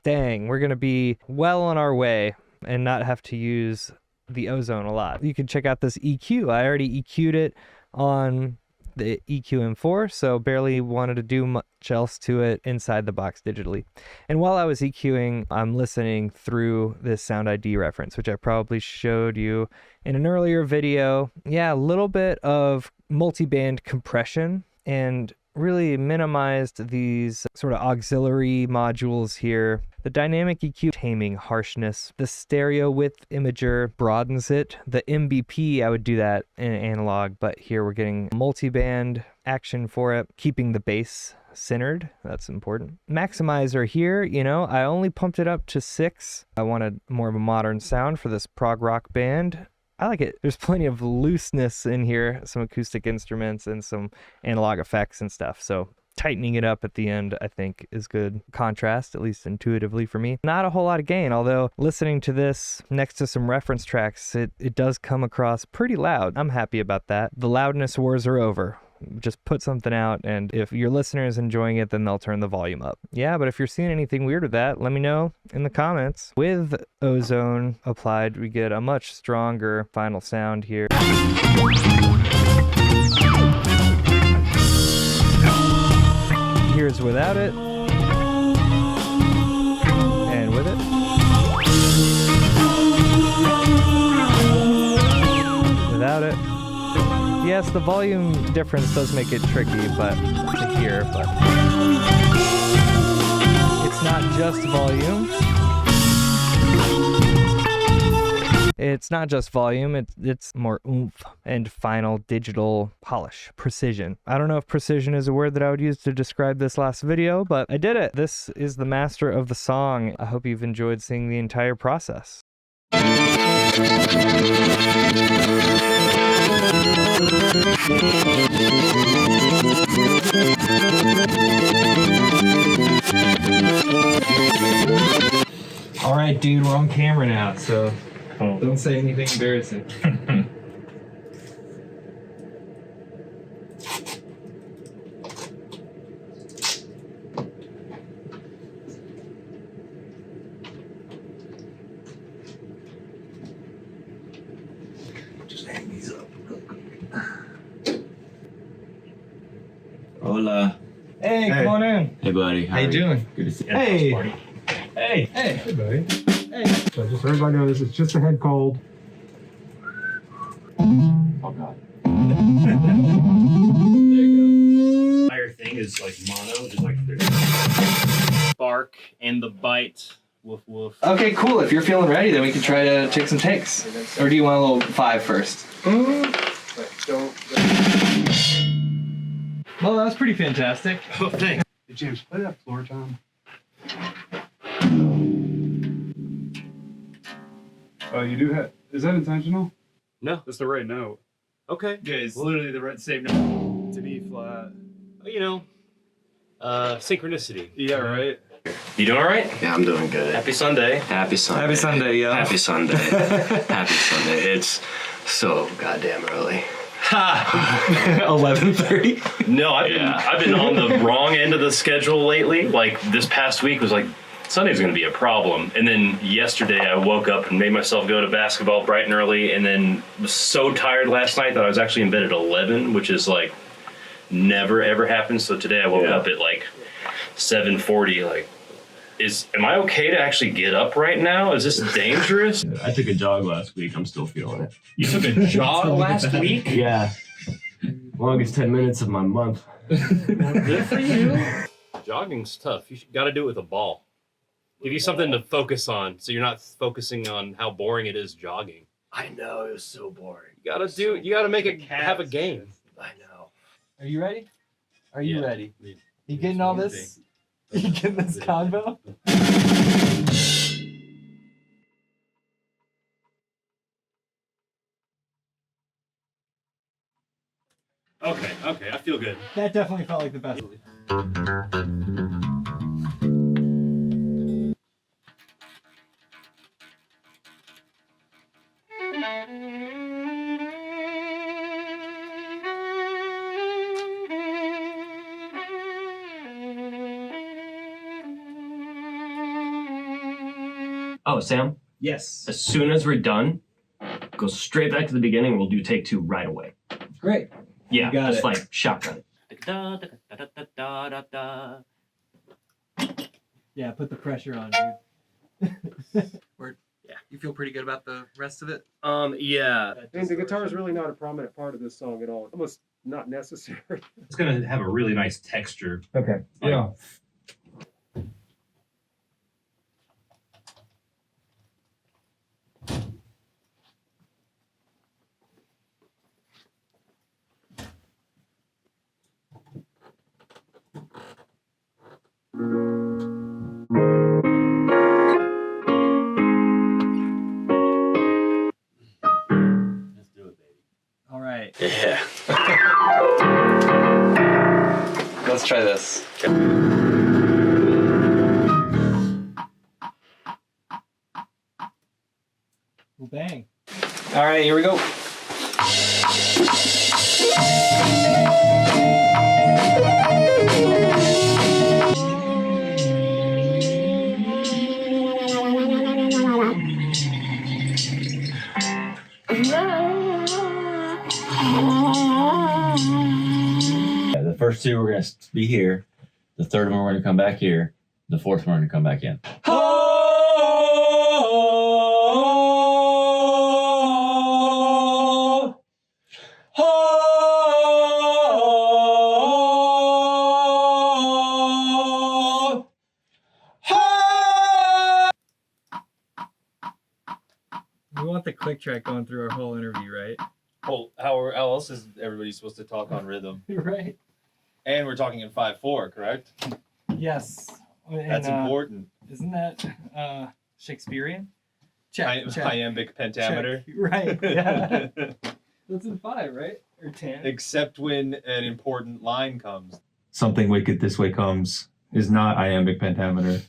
dang, we're going to be well on our way and not have to use the ozone a lot. You can check out this EQ. I already EQ'd it on the EQ-M4, so barely wanted to do much else to it inside the box digitally. And while I was EQing, I'm listening through this Sound ID reference, which I probably showed you in an earlier video. Yeah, a little bit of multi-band compression and really minimized these sort of auxiliary modules here. The dynamic EQ taming harshness. The stereo width imager broadens it. The MBP, I would do that in analog, but here we're getting multi-band action for it, keeping the bass centered. That's important. Maximizer here, you know, I only pumped it up to 6. I wanted more of a modern sound for this prog rock band. I like it. There's plenty of looseness in here, some acoustic instruments and some analog effects and stuff. So tightening it up at the end, I think, is good contrast, at least intuitively for me. Not a whole lot of gain, although listening to this next to some reference tracks, it does come across pretty loud. I'm happy about that. The loudness wars are over. Just put something out, and if your listener is enjoying it, then they'll turn the volume up. Yeah, but if you're seeing anything weird with that, let me know in the comments. With ozone applied, we get a much stronger final sound here. Here's without it, and with it. Without it. Yes, the volume difference does make it tricky, but to hear, but it's not just volume. It's not just volume, it's more oomph and final digital polish, precision. I don't know if precision is a word that I would use to describe this last video, but I did it. This is the master of the song. I hope you've enjoyed seeing the entire process. All right, dude, we're on camera now, so don't say anything embarrassing. Just hang these up real quick. Hola. Hey, come on in. Hey, buddy. How you doing? Good to see you. Hey. Hey. Hey, buddy. Hey. So just so everybody knows, it's just a head cold. Oh, God. There you go. Entire thing is like mono, just like the bark and the bite. Woof woof. Okay, cool. If you're feeling ready, then we can try to take some takes. Or do you want a little 5 first? Well, that was pretty fantastic. Oh, thanks. Hey, James, play that floor tom. Oh, you do have. Is that intentional? No. That's the right note. Okay. Yeah, it's literally the same note. To B flat. You know, synchronicity. Yeah, right? You doing all right? Yeah, I'm doing good. Happy Sunday. Happy Sunday. Happy Sunday, yo. Happy Sunday. Happy Sunday. It's so goddamn early. 11:30. No, I've Yeah. been on the wrong end of the schedule lately. Like this past week was like Sunday's going to be a problem, and then yesterday I woke up and made myself go to basketball bright and early, and then was so tired last night that I was actually in bed at 11, which is like never ever happens. So today I woke up at like 7:40. Like, am I okay to actually get up right now? Is this dangerous? I took a jog last week. I'm still feeling it. You took a jog last week? Yeah. Longest 10 minutes of my month. Good for you. Jogging's tough. You got to do it with a ball. Give you something to focus on, so you're not focusing on how boring it is jogging. I know, it was so boring. You gotta do. You gotta make it have a game. I know. Are you ready? Are you Yeah. ready? You getting all this? You getting this convo? Okay. I feel good. That definitely felt like the best. Oh, Sam, Yes. as soon as we're done, go straight back to the beginning. We'll do take 2 right away. Great. Yeah, You got just it. like shotgun. Yeah, put the pressure on, dude. Yeah. You feel pretty good about the rest of it? Yeah. And the guitar is really not a prominent part of this song at all. Almost not necessary. It's gonna have a really nice texture. Okay. Yeah. Let's do it, baby. All right. Yeah. Let's try this. Yes. Bang. All right, here we go. Yeah, the first two we're going to be here. The third one we're going to come back here. The fourth one we're going to come back in. We want the click track going through our whole interview, right? Well, how else is everybody supposed to talk on rhythm? Right. And we're talking in 5/4, correct? Yes. That's important. Isn't that Shakespearean? Check. Iambic pentameter. Check. Right. Yeah. That's in 5, right? Or 10. Except when an important line comes. Something wicked this way comes is not iambic pentameter.